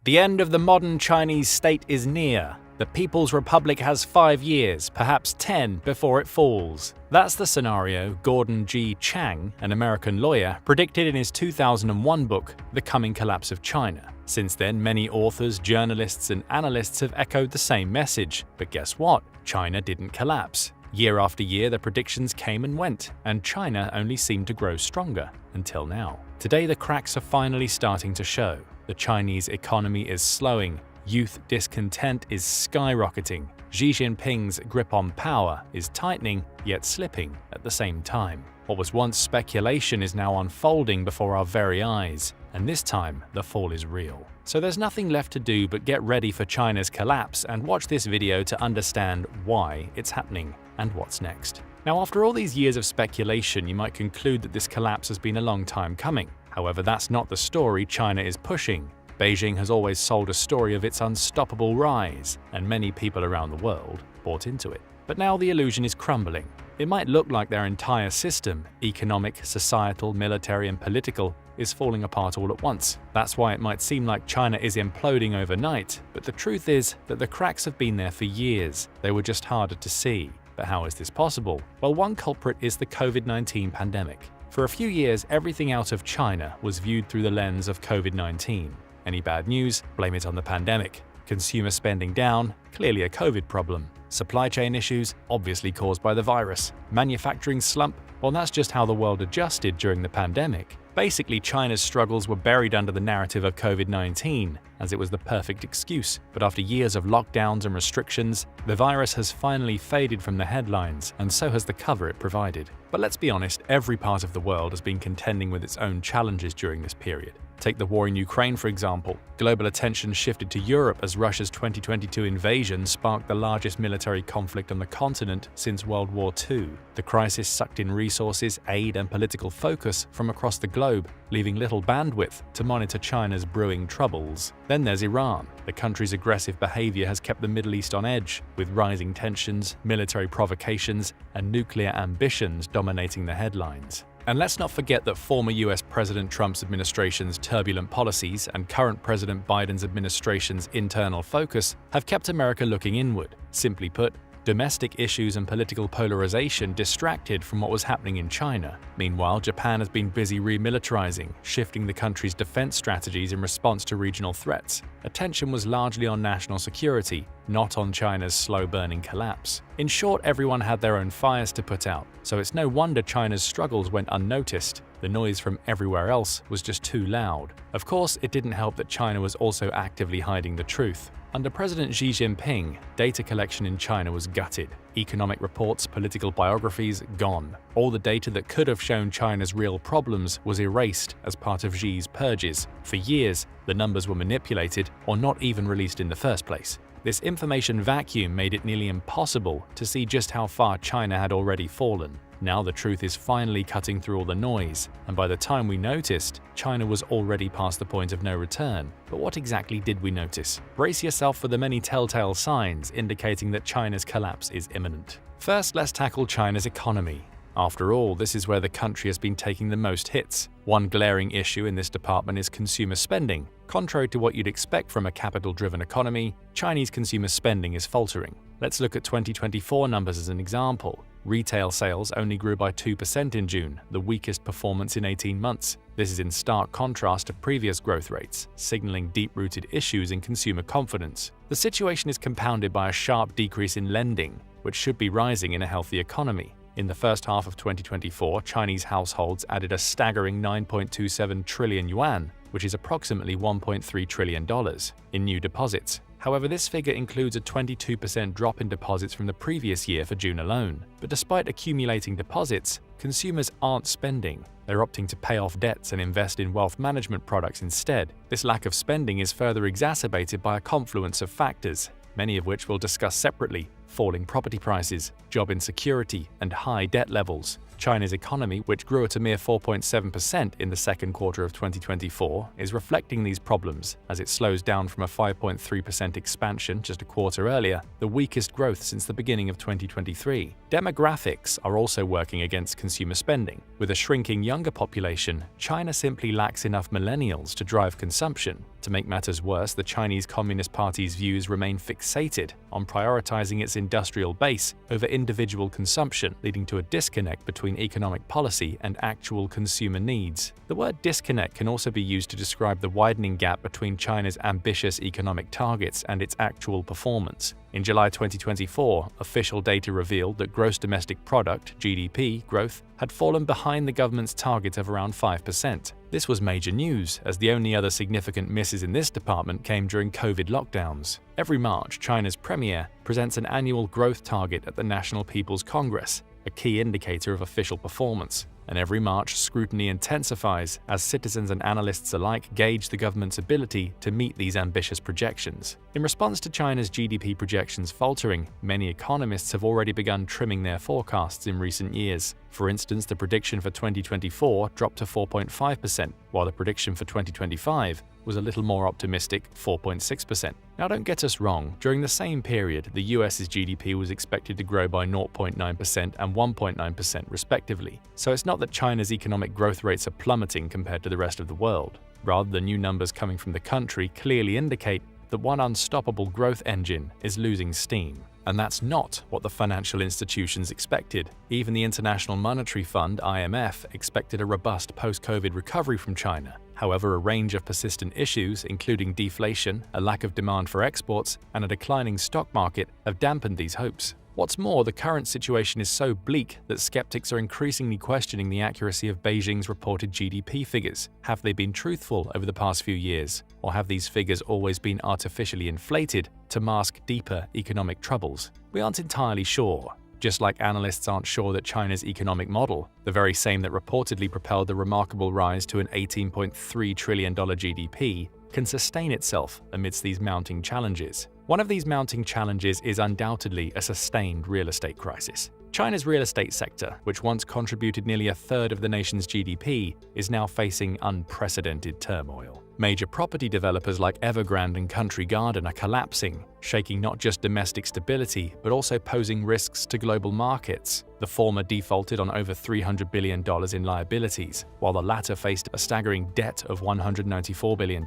The end of the modern Chinese state is near. The People's Republic has 5 years, perhaps 10, before it falls. That's the scenario Gordon G. Chang, an American lawyer, predicted in his 2001 book, The Coming Collapse of China. Since then, many authors, journalists, and analysts have echoed the same message. But guess what? China didn't collapse. Year after year, the predictions came and went, and China only seemed to grow stronger, until now. Today, the cracks are finally starting to show. The Chinese economy is slowing, youth discontent is skyrocketing, Xi Jinping's grip on power is tightening, yet slipping at the same time. What was once speculation is now unfolding before our very eyes, and this time the fall is real. So there's nothing left to do but get ready for China's collapse and watch this video to understand why it's happening and what's next. Now, after all these years of speculation, you might conclude that this collapse has been a long time coming. However, that's not the story China is pushing. Beijing has always sold a story of its unstoppable rise, and many people around the world bought into it. But now the illusion is crumbling. It might look like their entire system, economic, societal, military, and political, is falling apart all at once. That's why it might seem like China is imploding overnight, but the truth is that the cracks have been there for years. They were just harder to see. But how is this possible? Well, one culprit is the COVID-19 pandemic. For a few years, everything out of China was viewed through the lens of COVID-19. Any bad news? Blame it on the pandemic. Consumer spending down? Clearly a COVID problem. Supply chain issues? Obviously caused by the virus. Manufacturing slump? Well, that's just how the world adjusted during the pandemic. Basically, China's struggles were buried under the narrative of COVID-19, as it was the perfect excuse. But after years of lockdowns and restrictions, the virus has finally faded from the headlines, and so has the cover it provided. But let's be honest, every part of the world has been contending with its own challenges during this period. Take the war in Ukraine, for example. Global attention shifted to Europe as Russia's 2022 invasion sparked the largest military conflict on the continent since World War II. The crisis sucked in resources, aid, and political focus from across the globe, leaving little bandwidth to monitor China's brewing troubles. Then there's Iran. The country's aggressive behavior has kept the Middle East on edge, with rising tensions, military provocations, and nuclear ambitions dominating the headlines. And let's not forget that former US President Trump's administration's turbulent policies and current President Biden's administration's internal focus have kept America looking inward. Simply put, domestic issues and political polarization distracted from what was happening in China. Meanwhile, Japan has been busy remilitarizing, shifting the country's defense strategies in response to regional threats. Attention was largely on national security, not on China's slow-burning collapse. In short, everyone had their own fires to put out, so it's no wonder China's struggles went unnoticed. The noise from everywhere else was just too loud. Of course, it didn't help that China was also actively hiding the truth. Under President Xi Jinping, data collection in China was gutted. Economic reports, political biographies, gone. All the data that could have shown China's real problems was erased as part of Xi's purges. For years, the numbers were manipulated or not even released in the first place. This information vacuum made it nearly impossible to see just how far China had already fallen. Now the truth is finally cutting through all the noise, and by the time we noticed, China was already past the point of no return. But what exactly did we notice? Brace yourself for the many telltale signs indicating that China's collapse is imminent. First, let's tackle China's economy. After all, this is where the country has been taking the most hits. One glaring issue in this department is consumer spending. Contrary to what you'd expect from a capital-driven economy, Chinese consumer spending is faltering. Let's look at 2024 numbers as an example. Retail sales only grew by 2% in June, the weakest performance in 18 months. This is in stark contrast to previous growth rates, signaling deep-rooted issues in consumer confidence. The situation is compounded by a sharp decrease in lending, which should be rising in a healthy economy. In the first half of 2024, Chinese households added a staggering 9.27 trillion yuan, which is approximately $1.3 trillion, in new deposits. However, this figure includes a 22% drop in deposits from the previous year for June alone. But despite accumulating deposits, consumers aren't spending. They're opting to pay off debts and invest in wealth management products instead. This lack of spending is further exacerbated by a confluence of factors, many of which we'll discuss separately: falling property prices, job insecurity, and high debt levels. China's economy, which grew at a mere 4.7% in the second quarter of 2024, is reflecting these problems as it slows down from a 5.3% expansion just a quarter earlier, the weakest growth since the beginning of 2023. Demographics are also working against consumer spending. With a shrinking younger population, China simply lacks enough millennials to drive consumption. To make matters worse, the Chinese Communist Party's views remain fixated on prioritizing its industrial base over individual consumption, leading to a disconnect between economic policy and actual consumer needs. The word disconnect can also be used to describe the widening gap between China's ambitious economic targets and its actual performance. In July 2024, official data revealed that gross domestic product (GDP) growth had fallen behind the government's target of around 5%. This was major news, as the only other significant misses in this department came during COVID lockdowns. Every March, China's premier presents an annual growth target at the National People's Congress, a key indicator of official performance. And every March, scrutiny intensifies as citizens and analysts alike gauge the government's ability to meet these ambitious projections. In response to China's GDP projections faltering, many economists have already begun trimming their forecasts in recent years. For instance, the prediction for 2024 dropped to 4.5%, while the prediction for 2025 was a little more optimistic, 4.6%. Now don't get us wrong, during the same period, the US's GDP was expected to grow by 0.9% and 1.9% respectively. So it's not that China's economic growth rates are plummeting compared to the rest of the world. Rather, the new numbers coming from the country clearly indicate that one unstoppable growth engine is losing steam. And that's not what the financial institutions expected. Even the International Monetary Fund, IMF, expected a robust post-COVID recovery from China. However, a range of persistent issues, including deflation, a lack of demand for exports, and a declining stock market, have dampened these hopes. What's more, the current situation is so bleak that skeptics are increasingly questioning the accuracy of Beijing's reported GDP figures. Have they been truthful over the past few years? Or have these figures always been artificially inflated to mask deeper economic troubles? We aren't entirely sure. Just like analysts aren't sure that China's economic model, the very same that reportedly propelled the remarkable rise to an $18.3 trillion GDP, can sustain itself amidst these mounting challenges. One of these mounting challenges is undoubtedly a sustained real estate crisis. China's real estate sector, which once contributed nearly a third of the nation's GDP, is now facing unprecedented turmoil. Major property developers like Evergrande and Country Garden are collapsing, shaking not just domestic stability, but also posing risks to global markets. The former defaulted on over $300 billion in liabilities, while the latter faced a staggering debt of $194 billion.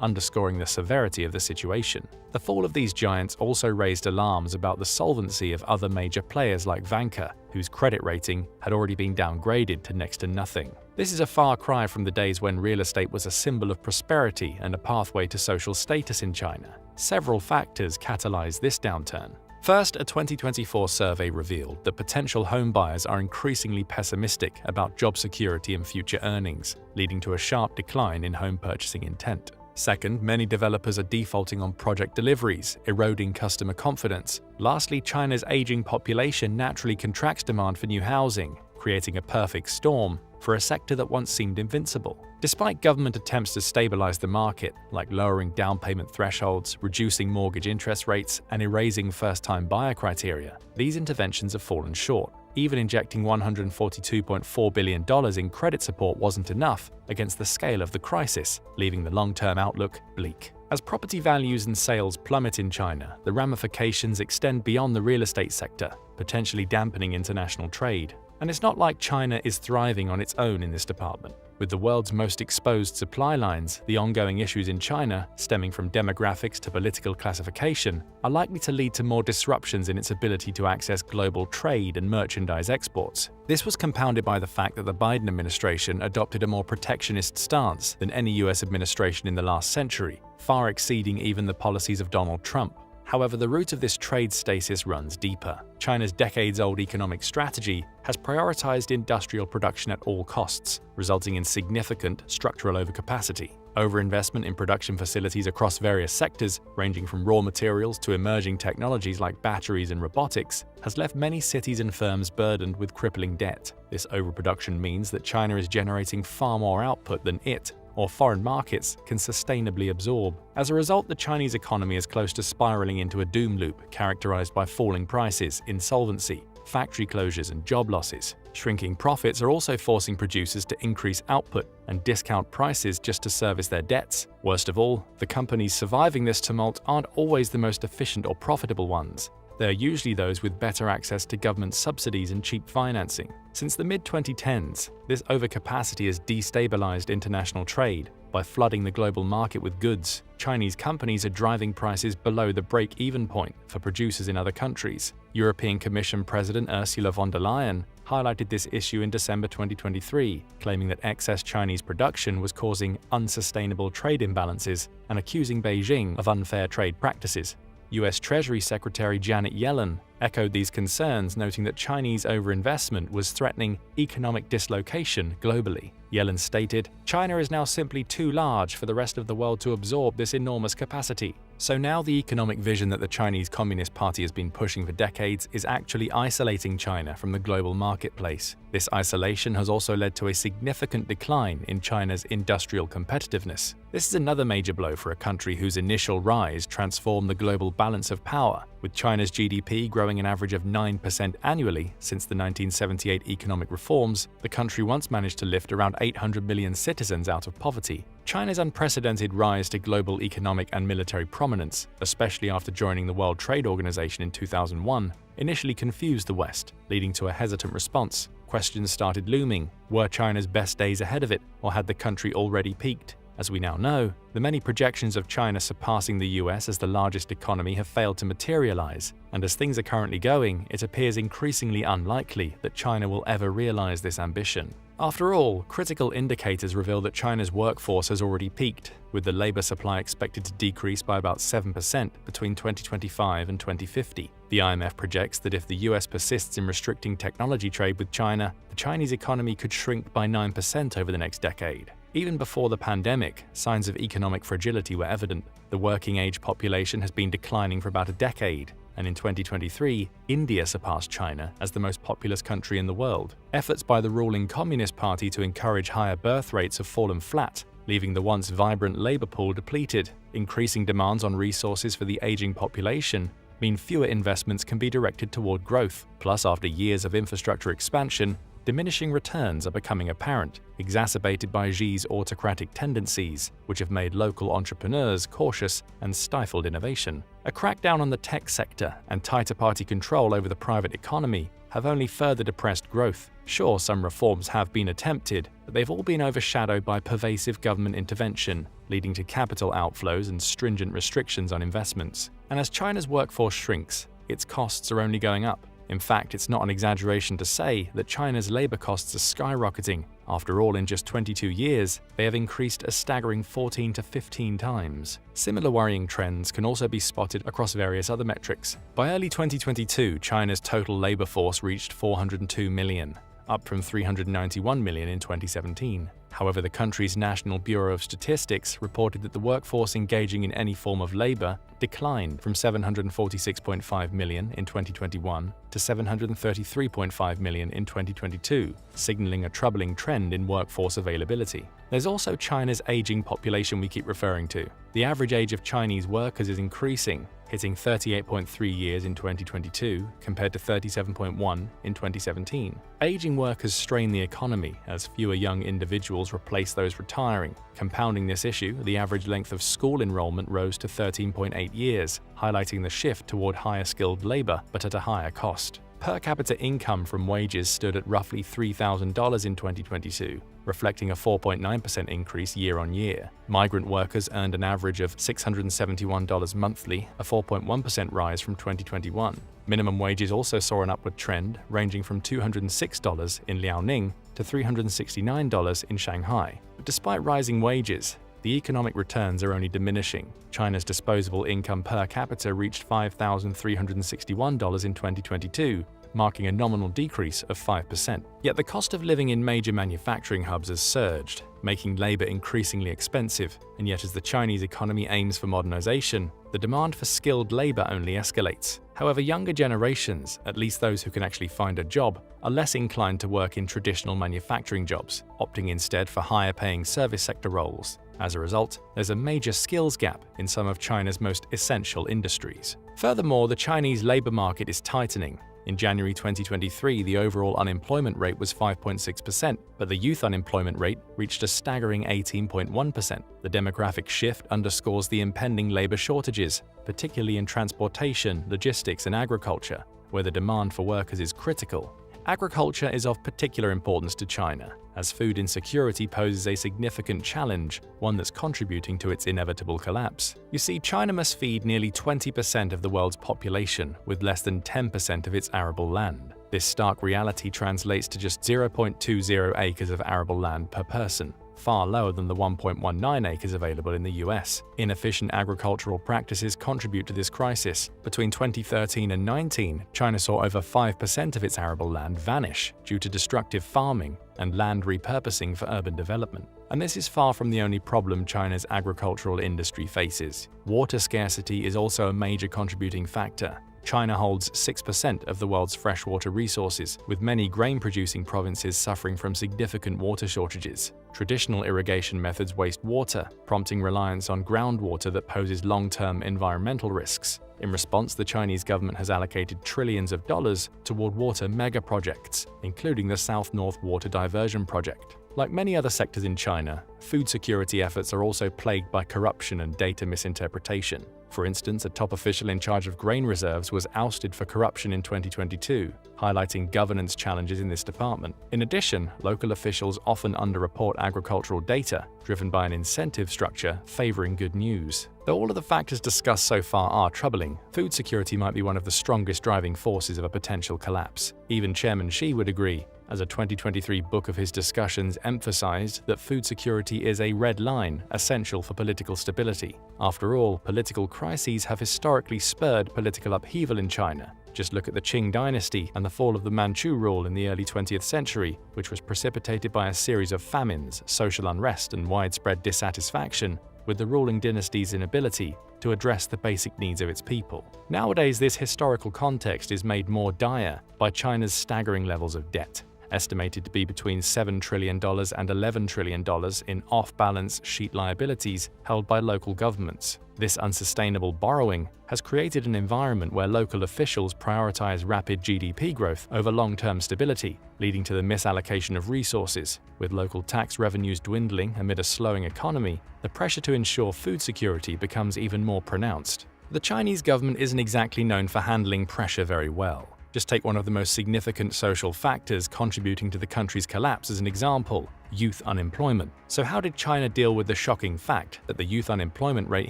Underscoring the severity of the situation. The fall of these giants also raised alarms about the solvency of other major players like Vanke, whose credit rating had already been downgraded to next to nothing. This is a far cry from the days when real estate was a symbol of prosperity and a pathway to social status in China. Several factors catalyzed this downturn. First, a 2024 survey revealed that potential home buyers are increasingly pessimistic about job security and future earnings, leading to a sharp decline in home purchasing intent. Second, many developers are defaulting on project deliveries, eroding customer confidence. Lastly, China's aging population naturally contracts demand for new housing, creating a perfect storm for a sector that once seemed invincible. Despite government attempts to stabilize the market, like lowering down payment thresholds, reducing mortgage interest rates, and erasing first-time buyer criteria, these interventions have fallen short. Even injecting $142.4 billion in credit support wasn't enough against the scale of the crisis, leaving the long-term outlook bleak. As property values and sales plummet in China, the ramifications extend beyond the real estate sector, potentially dampening international trade. And it's not like China is thriving on its own in this department. With the world's most exposed supply lines, the ongoing issues in China, stemming from demographics to political classification, are likely to lead to more disruptions in its ability to access global trade and merchandise exports. This was compounded by the fact that the Biden administration adopted a more protectionist stance than any US administration in the last century, far exceeding even the policies of Donald Trump. However, the root of this trade stasis runs deeper. China's decades-old economic strategy has prioritized industrial production at all costs, resulting in significant structural overcapacity. Overinvestment in production facilities across various sectors, ranging from raw materials to emerging technologies like batteries and robotics, has left many cities and firms burdened with crippling debt. This overproduction means that China is generating far more output than it, or foreign markets, can sustainably absorb. As a result, the Chinese economy is close to spiraling into a doom loop characterized by falling prices, insolvency, factory closures, and job losses. Shrinking profits are also forcing producers to increase output and discount prices just to service their debts. Worst of all, the companies surviving this tumult aren't always the most efficient or profitable ones. They are usually those with better access to government subsidies and cheap financing. Since the mid-2010s, this overcapacity has destabilized international trade. By flooding the global market with goods, Chinese companies are driving prices below the break-even point for producers in other countries. European Commission President Ursula von der Leyen highlighted this issue in December 2023, claiming that excess Chinese production was causing unsustainable trade imbalances and accusing Beijing of unfair trade practices. US Treasury Secretary Janet Yellen echoed these concerns, noting that Chinese overinvestment was threatening economic dislocation globally. Yellen stated, "China is now simply too large for the rest of the world to absorb this enormous capacity." So now the economic vision that the Chinese Communist Party has been pushing for decades is actually isolating China from the global marketplace. This isolation has also led to a significant decline in China's industrial competitiveness. This is another major blow for a country whose initial rise transformed the global balance of power, with China's GDP growing an average of 9% annually since the 1978 economic reforms. The country once managed to lift around 800 million citizens out of poverty. China's unprecedented rise to global economic and military prominence, especially after joining the World Trade Organization in 2001, initially confused the West, leading to a hesitant response. Questions started looming. Were China's best days ahead of it, or had the country already peaked? As we now know, the many projections of China surpassing the US as the largest economy have failed to materialize, and as things are currently going, it appears increasingly unlikely that China will ever realize this ambition. After all, critical indicators reveal that China's workforce has already peaked, with the labor supply expected to decrease by about 7% between 2025 and 2050. The IMF projects that if the US persists in restricting technology trade with China, the Chinese economy could shrink by 9% over the next decade. Even before the pandemic, signs of economic fragility were evident. The working-age population has been declining for about a decade, and in 2023, India surpassed China as the most populous country in the world. Efforts by the ruling Communist Party to encourage higher birth rates have fallen flat, leaving the once vibrant labor pool depleted. Increasing demands on resources for the aging population mean fewer investments can be directed toward growth. Plus, after years of infrastructure expansion, diminishing returns are becoming apparent, exacerbated by Xi's autocratic tendencies, which have made local entrepreneurs cautious and stifled innovation. A crackdown on the tech sector and tighter party control over the private economy have only further depressed growth. Sure, some reforms have been attempted, but they've all been overshadowed by pervasive government intervention, leading to capital outflows and stringent restrictions on investments. And as China's workforce shrinks, its costs are only going up. In fact, it's not an exaggeration to say that China's labor costs are skyrocketing. After all, in just 22 years, they have increased a staggering 14 to 15 times. Similar worrying trends can also be spotted across various other metrics. By early 2022, China's total labor force reached 402 million, up from 391 million in 2017. However, the country's National Bureau of Statistics reported that the workforce engaging in any form of labor declined from 746.5 million in 2021 to 733.5 million in 2022, signaling a troubling trend in workforce availability. There's also China's aging population we keep referring to. The average age of Chinese workers is increasing, hitting 38.3 years in 2022 compared to 37.1 in 2017. Aging workers strain the economy as fewer young individuals replace those retiring. Compounding this issue, the average length of school enrollment rose to 13.8 years, highlighting the shift toward higher skilled labor but at a higher cost. Per capita income from wages stood at roughly $3,000 in 2022, reflecting a 4.9% increase year-on-year. Migrant workers earned an average of $671 monthly, a 4.1% rise from 2021. Minimum wages also saw an upward trend, ranging from $206 in Liaoning to $369 in Shanghai. But despite rising wages, the economic returns are only diminishing. China's disposable income per capita reached $5,361 in 2022, marking a nominal decrease of 5%. Yet the cost of living in major manufacturing hubs has surged, making labor increasingly expensive. And yet as the Chinese economy aims for modernization, the demand for skilled labor only escalates. However, younger generations, at least those who can actually find a job, are less inclined to work in traditional manufacturing jobs, opting instead for higher-paying service sector roles. As a result, there's a major skills gap in some of China's most essential industries. Furthermore, the Chinese labor market is tightening. In January 2023, the overall unemployment rate was 5.6%, but the youth unemployment rate reached a staggering 18.1%. The demographic shift underscores the impending labor shortages, particularly in transportation, logistics, and agriculture, where the demand for workers is critical. Agriculture is of particular importance to China, as food insecurity poses a significant challenge, one that's contributing to its inevitable collapse. You see, China must feed nearly 20% of the world's population with less than 10% of its arable land. This stark reality translates to just 0.20 acres of arable land per person, far lower than the 1.19 acres available in the US. Inefficient agricultural practices contribute to this crisis. Between 2013 and 19, China saw over 5% of its arable land vanish due to destructive farming and land repurposing for urban development. And this is far from the only problem China's agricultural industry faces. Water scarcity is also a major contributing factor. China holds 6% of the world's freshwater resources, with many grain-producing provinces suffering from significant water shortages. Traditional irrigation methods waste water, prompting reliance on groundwater that poses long-term environmental risks. In response, the Chinese government has allocated trillions of dollars toward water mega-projects, including the South-North Water Diversion Project. Like many other sectors in China, food security efforts are also plagued by corruption and data misinterpretation. For instance, a top official in charge of grain reserves was ousted for corruption in 2022, highlighting governance challenges in this department. In addition, local officials often underreport agricultural data, driven by an incentive structure favoring good news. Though all of the factors discussed so far are troubling, food security might be one of the strongest driving forces of a potential collapse. Even Chairman Xi would agree, as a 2023 book of his discussions emphasized that food security is a red line essential for political stability. After all, political crises have historically spurred political upheaval in China. Just look at the Qing dynasty and the fall of the Manchu rule in the early 20th century, which was precipitated by a series of famines, social unrest, and widespread dissatisfaction with the ruling dynasty's inability to address the basic needs of its people. Nowadays, this historical context is made more dire by China's staggering levels of debt, estimated to be between $7 trillion and $11 trillion in off-balance sheet liabilities held by local governments. This unsustainable borrowing has created an environment where local officials prioritize rapid GDP growth over long-term stability, leading to the misallocation of resources. With local tax revenues dwindling amid a slowing economy, the pressure to ensure food security becomes even more pronounced. The Chinese government isn't exactly known for handling pressure very well. Just take one of the most significant social factors contributing to the country's collapse as an example: youth unemployment. So how did China deal with the shocking fact that the youth unemployment rate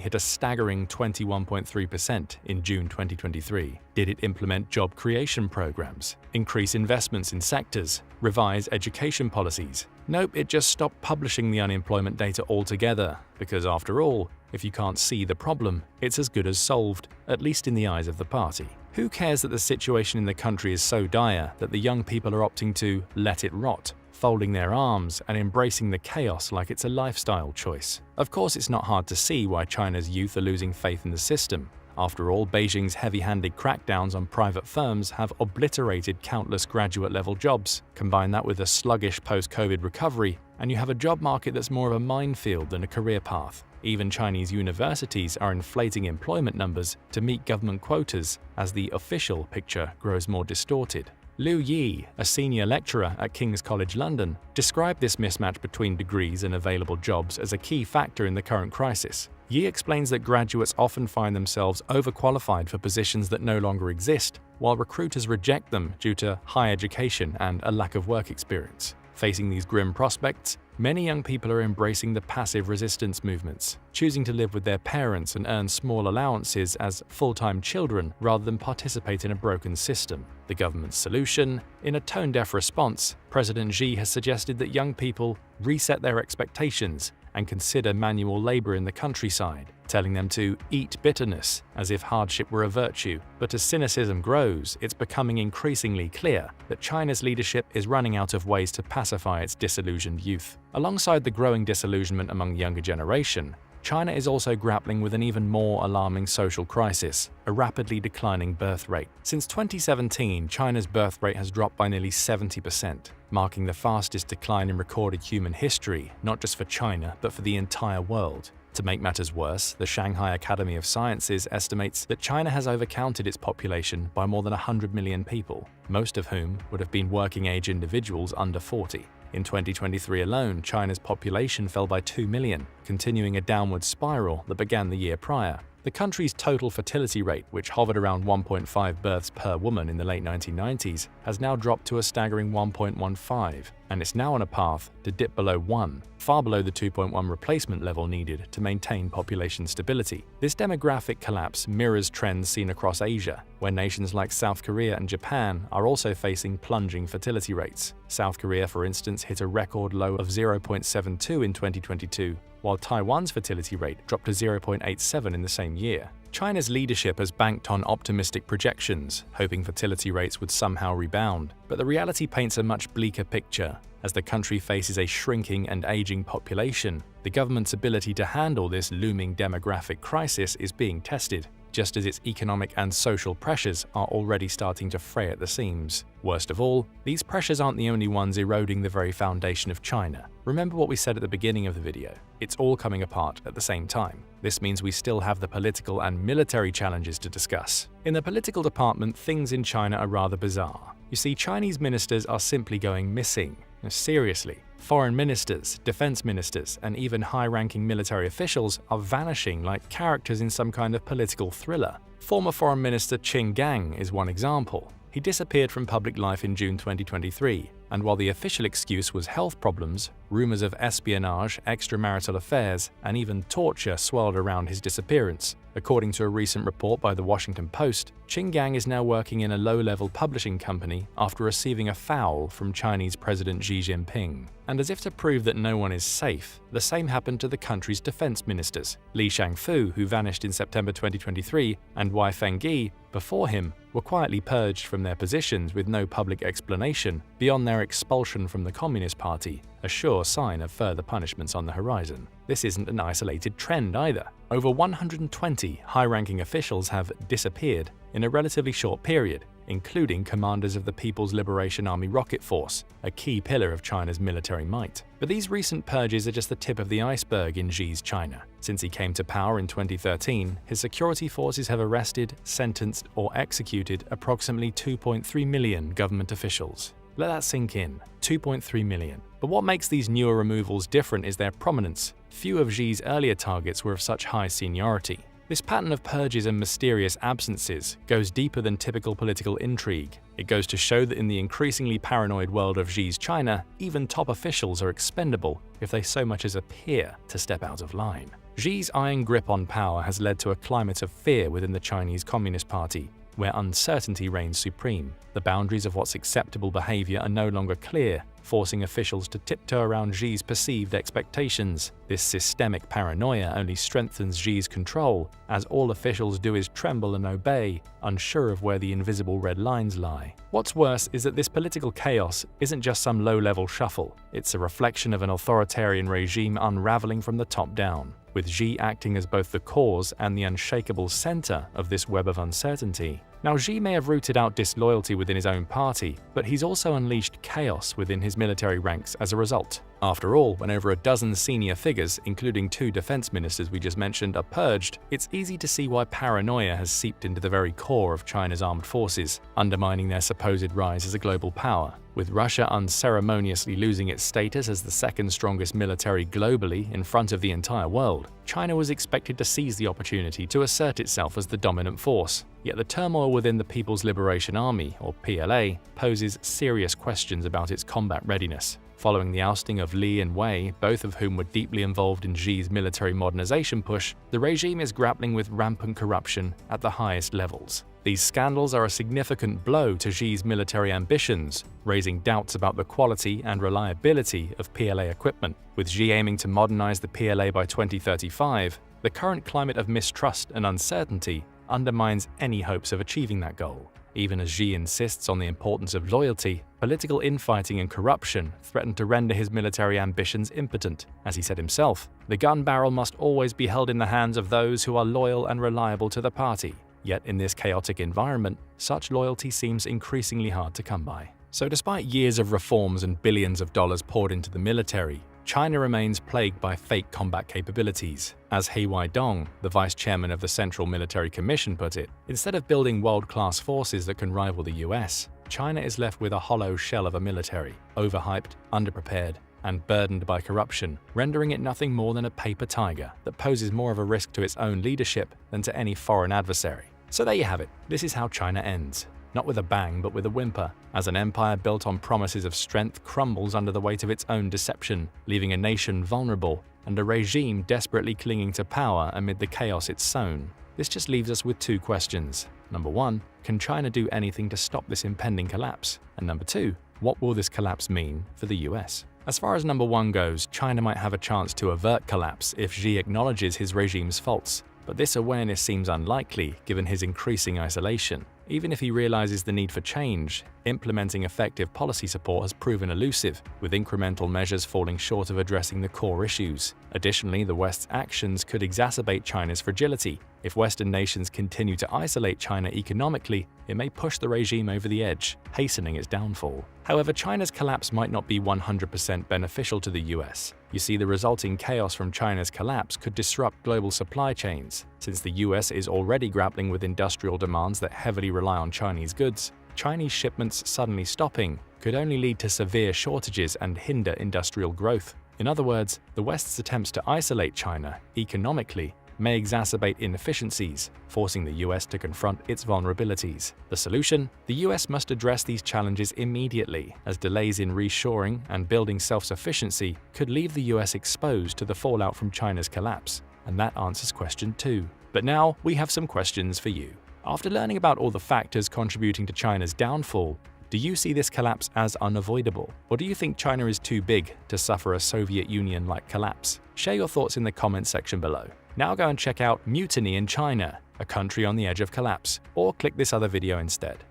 hit a staggering 21.3% in June 2023? Did it implement job creation programs, increase investments in sectors, revise education policies? Nope, it just stopped publishing the unemployment data altogether, because after all, if you can't see the problem, it's as good as solved, at least in the eyes of the party. Who cares that the situation in the country is so dire that the young people are opting to let it rot, folding their arms and embracing the chaos like it's a lifestyle choice? Of course, it's not hard to see why China's youth are losing faith in the system. After all, Beijing's heavy-handed crackdowns on private firms have obliterated countless graduate-level jobs. Combine that with a sluggish post-COVID recovery, and you have a job market that's more of a minefield than a career path. Even Chinese universities are inflating employment numbers to meet government quotas as the official picture grows more distorted. Liu Yi, a senior lecturer at King's College London, described this mismatch between degrees and available jobs as a key factor in the current crisis. Yi explains that graduates often find themselves overqualified for positions that no longer exist, while recruiters reject them due to high education and a lack of work experience. Facing these grim prospects, many young people are embracing the passive resistance movements, choosing to live with their parents and earn small allowances as full-time children rather than participate in a broken system. The government's solution? In a tone-deaf response, President Xi has suggested that young people reset their expectations and consider manual labor in the countryside, telling them to eat bitterness as if hardship were a virtue. But as cynicism grows, it's becoming increasingly clear that China's leadership is running out of ways to pacify its disillusioned youth. Alongside the growing disillusionment among the younger generation, China is also grappling with an even more alarming social crisis: a rapidly declining birth rate. Since 2017, China's birth rate has dropped by nearly 70%, marking the fastest decline in recorded human history, not just for China, but for the entire world. To make matters worse, the Shanghai Academy of Sciences estimates that China has overcounted its population by more than 100 million people, most of whom would have been working-age individuals under 40. In 2023 alone, China's population fell by 2 million, continuing a downward spiral that began the year prior. The country's total fertility rate, which hovered around 1.5 births per woman in the late 1990s, has now dropped to a staggering 1.15, and it's now on a path to dip below 1, far below the 2.1 replacement level needed to maintain population stability. This demographic collapse mirrors trends seen across Asia, where nations like South Korea and Japan are also facing plunging fertility rates. South Korea, for instance, hit a record low of 0.72 in 2022, while Taiwan's fertility rate dropped to 0.87 in the same year. China's leadership has banked on optimistic projections, hoping fertility rates would somehow rebound. But the reality paints a much bleaker picture. As the country faces a shrinking and aging population, the government's ability to handle this looming demographic crisis is being tested, just as its economic and social pressures are already starting to fray at the seams. Worst of all, these pressures aren't the only ones eroding the very foundation of China. Remember what we said at the beginning of the video. It's all coming apart at the same time. This means we still have the political and military challenges to discuss. In the political department, things in China are rather bizarre. You see, Chinese ministers are simply going missing. Now, seriously. Foreign ministers, defense ministers, and even high-ranking military officials are vanishing like characters in some kind of political thriller. Former Foreign Minister Qin Gang is one example. He disappeared from public life in June 2023, and while the official excuse was health problems, rumors of espionage, extramarital affairs, and even torture swirled around his disappearance. According to a recent report by The Washington Post, Qin Gang is now working in a low-level publishing company after receiving a foul from Chinese President Xi Jinping. And as if to prove that no one is safe, the same happened to the country's defense ministers. Li Shangfu, who vanished in September 2023, and Wei Fenghe, before him, were quietly purged from their positions with no public explanation beyond their expulsion from the Communist Party, a sure sign of further punishments on the horizon. This isn't an isolated trend either. Over 120 high-ranking officials have disappeared in a relatively short period, including commanders of the People's Liberation Army Rocket Force, a key pillar of China's military might. But these recent purges are just the tip of the iceberg in Xi's China. Since he came to power in 2013, his security forces have arrested, sentenced, or executed approximately 2.3 million government officials. Let that sink in. 2.3 million. But what makes these newer removals different is their prominence. Few of Xi's earlier targets were of such high seniority. This pattern of purges and mysterious absences goes deeper than typical political intrigue. It goes to show that in the increasingly paranoid world of Xi's China, even top officials are expendable if they so much as appear to step out of line. Xi's iron grip on power has led to a climate of fear within the Chinese Communist Party, where uncertainty reigns supreme. The boundaries of what's acceptable behavior are no longer clear, forcing officials to tiptoe around Xi's perceived expectations. This systemic paranoia only strengthens Xi's control, as all officials do is tremble and obey, unsure of where the invisible red lines lie. What's worse is that this political chaos isn't just some low-level shuffle. It's a reflection of an authoritarian regime unraveling from the top down, with Xi acting as both the cause and the unshakable center of this web of uncertainty. Now, Xi may have rooted out disloyalty within his own party, but he's also unleashed chaos within his military ranks as a result. After all, when over a dozen senior figures, including 2 defense ministers we just mentioned, are purged, it's easy to see why paranoia has seeped into the very core of China's armed forces, undermining their supposed rise as a global power. With Russia unceremoniously losing its status as the second strongest military globally in front of the entire world, China was expected to seize the opportunity to assert itself as the dominant force. Yet the turmoil within the People's Liberation Army, or PLA, poses serious questions about its combat readiness. Following the ousting of Li and Wei, both of whom were deeply involved in Xi's military modernization push, the regime is grappling with rampant corruption at the highest levels. These scandals are a significant blow to Xi's military ambitions, raising doubts about the quality and reliability of PLA equipment. With Xi aiming to modernize the PLA by 2035, the current climate of mistrust and uncertainty undermines any hopes of achieving that goal. Even as Xi insists on the importance of loyalty, political infighting and corruption threaten to render his military ambitions impotent. As he said himself, the gun barrel must always be held in the hands of those who are loyal and reliable to the party. Yet in this chaotic environment, such loyalty seems increasingly hard to come by. So despite years of reforms and billions of dollars poured into the military, China remains plagued by fake combat capabilities. As He Weidong, the vice chairman of the Central Military Commission, put it, instead of building world-class forces that can rival the US, China is left with a hollow shell of a military, overhyped, underprepared, and burdened by corruption, rendering it nothing more than a paper tiger that poses more of a risk to its own leadership than to any foreign adversary. So there you have it. This is how China ends. Not with a bang, but with a whimper, as an empire built on promises of strength crumbles under the weight of its own deception, leaving a nation vulnerable and a regime desperately clinging to power amid the chaos it's sown. This just leaves us with two questions. Number one, can China do anything to stop this impending collapse? And number two, what will this collapse mean for the US? As far as number one goes, China might have a chance to avert collapse if Xi acknowledges his regime's faults, but this awareness seems unlikely given his increasing isolation. Even if he realizes the need for change, implementing effective policy support has proven elusive, with incremental measures falling short of addressing the core issues. Additionally, the West's actions could exacerbate China's fragility. If Western nations continue to isolate China economically, it may push the regime over the edge, hastening its downfall. However, China's collapse might not be 100% beneficial to the US. You see, the resulting chaos from China's collapse could disrupt global supply chains. Since the US is already grappling with industrial demands that heavily rely on Chinese goods, Chinese shipments suddenly stopping could only lead to severe shortages and hinder industrial growth. In other words, the West's attempts to isolate China economically may exacerbate inefficiencies, forcing the US to confront its vulnerabilities. The solution? The US must address these challenges immediately, as delays in reshoring and building self-sufficiency could leave the US exposed to the fallout from China's collapse. And that answers question 2. But now we have some questions for you. After learning about all the factors contributing to China's downfall, do you see this collapse as unavoidable? Or do you think China is too big to suffer a Soviet Union-like collapse? Share your thoughts in the comments section below. Now go and check out Mutiny in China, a country on the edge of collapse, or click this other video instead.